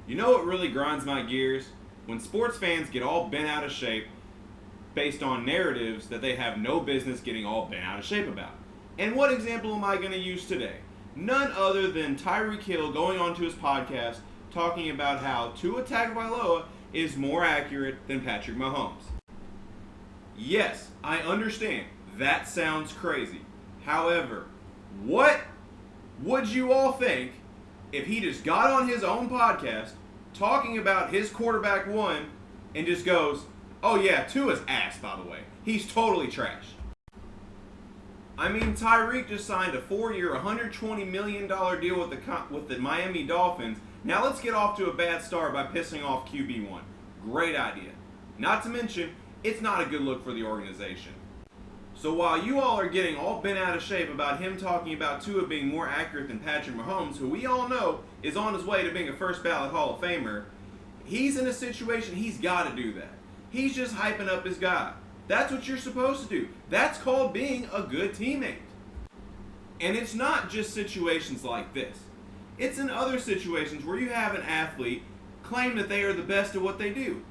You know what really grinds my gears? When sports fans get all bent out of shape based on narratives that they have no business getting all bent out of shape about. And what example am I going to use today? None other than Tyreek Hill going onto his podcast talking about how Tua Tagovailoa is more accurate than Patrick Mahomes. Yes, I understand. That sounds crazy. However, what would you all think if he just got on his own podcast talking about his quarterback one and just goes, oh yeah, Tua's ass, by the way. He's totally trash. I mean, Tyreek just signed a 4-year, $120 million deal with the Miami Dolphins. Now let's get off to a bad start by pissing off QB1. Great idea. Not to mention, it's not a good look for the organization. So while you all are getting all bent out of shape about him talking about Tua being more accurate than Patrick Mahomes, who we all know is on his way to being a first ballot Hall of Famer, he's in a situation he's got to do that. He's just hyping up his guy. That's what you're supposed to do. That's called being a good teammate. And it's not just situations like this. It's in other situations where you have an athlete claim that they are the best at what they do.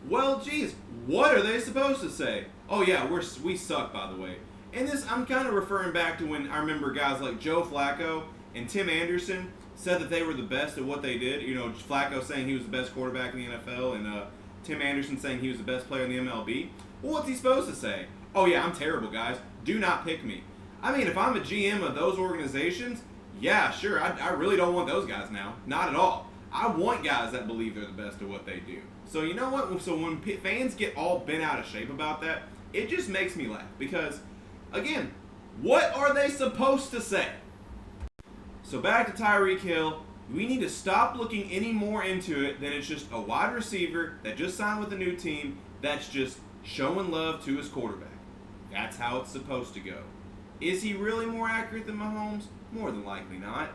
Well, geez, what are they supposed to say? Oh yeah, we suck, by the way. And this, I'm kind of referring back to when I remember guys like Joe Flacco and Tim Anderson said that they were the best at what they did. You know, Flacco saying he was the best quarterback in the NFL, and Tim Anderson saying he was the best player in the MLB. Well, what's he supposed to say? Oh yeah, I'm terrible, guys. Do not pick me. I mean, if I'm a GM of those organizations, yeah, sure, I really don't want those guys now. Not at all. I want guys that believe they're the best at what they do. So you know what? So when fans get all bent out of shape about that, it just makes me laugh. Because, again, what are they supposed to say? So back to Tyreek Hill. We need to stop looking any more into it than it's just a wide receiver that just signed with a new team that's just showing love to his quarterback. That's how it's supposed to go. Is he really more accurate than Mahomes? More than likely not.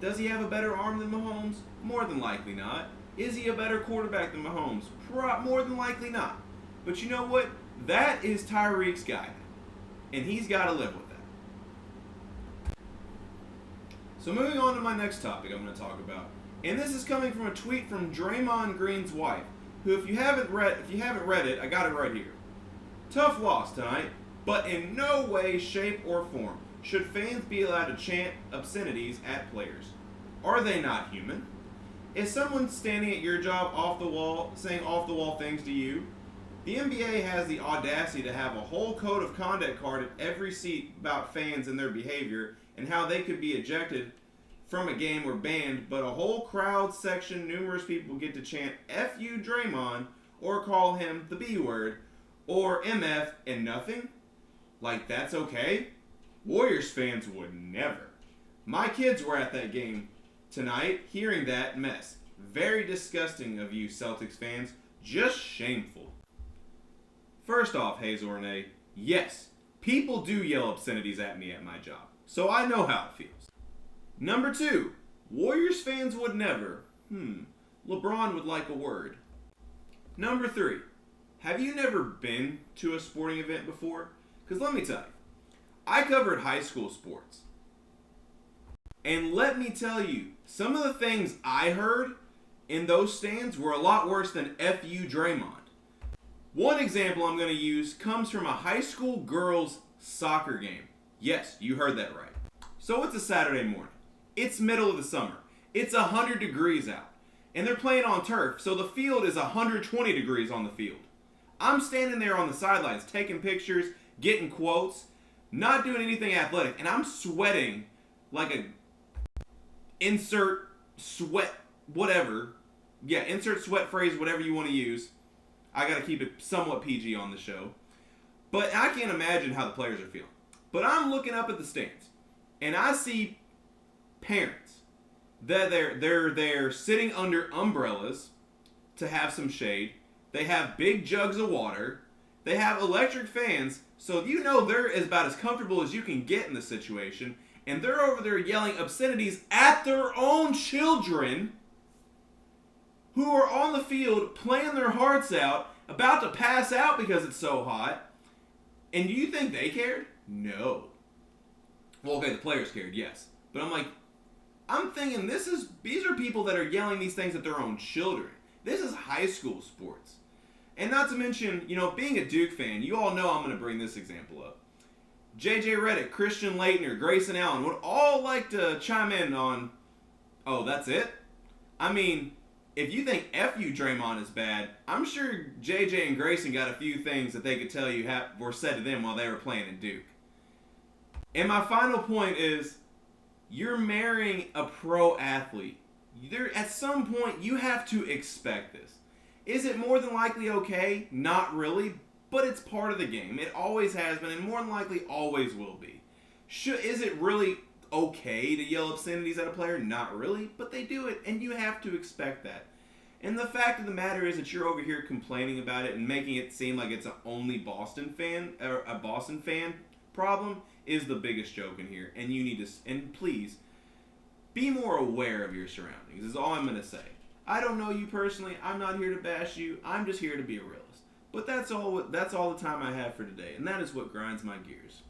Does he have a better arm than Mahomes? More than likely not. Is he a better quarterback than Mahomes? More than likely not. But you know what? That is Tyreek's guy. And he's got to live with that. So moving on to my next topic I'm going to talk about. And this is coming from a tweet from Draymond Green's wife, who if you haven't read it, I got it right here. Tough loss tonight, but in no way, shape, or form should fans be allowed to chant obscenities at players. Are they not human? Is someone standing at your job off the wall saying off the wall things to you? The NBA has the audacity to have a whole code of conduct card at every seat about fans and their behavior and how they could be ejected from a game or banned, but a whole crowd section, numerous people get to chant F you Draymond or call him the B word or MF and nothing? Like that's okay? Warriors fans would never. My kids were at that game tonight hearing that mess. Very disgusting of you Celtics fans. Just shameful. First off, Hazel Renee, yes, people do yell obscenities at me at my job, so I know how it feels. Number 2, Warriors fans would never. LeBron would like a word. Number 3, have you never been to a sporting event before? Because let me tell you, I covered high school sports. And let me tell you, some of the things I heard in those stands were a lot worse than F you Draymond. One example I'm going to use comes from a high school girls' soccer game. Yes, you heard that right. So it's a Saturday morning. It's middle of the summer. It's 100 degrees out. And they're playing on turf, so the field is 120 degrees on the field. I'm standing there on the sidelines taking pictures, getting quotes, not doing anything athletic, and I'm sweating like a insert sweat whatever. Yeah, insert sweat phrase, whatever you want to use. I got to keep it somewhat PG on the show. But I can't imagine how the players are feeling. But I'm looking up at the stands, and I see parents that they're sitting under umbrellas to have some shade. They have big jugs of water. They have electric fans, so you know they're about as comfortable as you can get in the situation. And they're over there yelling obscenities at their own children who are on the field playing their hearts out, about to pass out because it's so hot. And do you think they cared? No. Well, okay, the players cared, yes. But I'm like, I'm thinking these are people that are yelling these things at their own children. This is high school sports. And not to mention, being a Duke fan, you all know I'm going to bring this example up. JJ Redick, Christian Laettner, Grayson Allen would all like to chime in on, oh, that's it? I mean, if you think FU Draymond is bad, I'm sure JJ and Grayson got a few things that they could tell you were said to them while they were playing in Duke. And my final point is, you're marrying a pro athlete. At some point, you have to expect this. Is it more than likely okay? Not really, but it's part of the game. It always has been, and more than likely always will be. Is it really okay to yell obscenities at a player? Not really, but they do it, and you have to expect that. And the fact of the matter is that you're over here complaining about it and making it seem like it's a Boston fan problem is the biggest joke in here. And you need to, and please, be more aware of your surroundings is all I'm going to say. I don't know you personally. I'm not here to bash you. I'm just here to be a realist. But that's all the time I have for today, and that is what grinds my gears.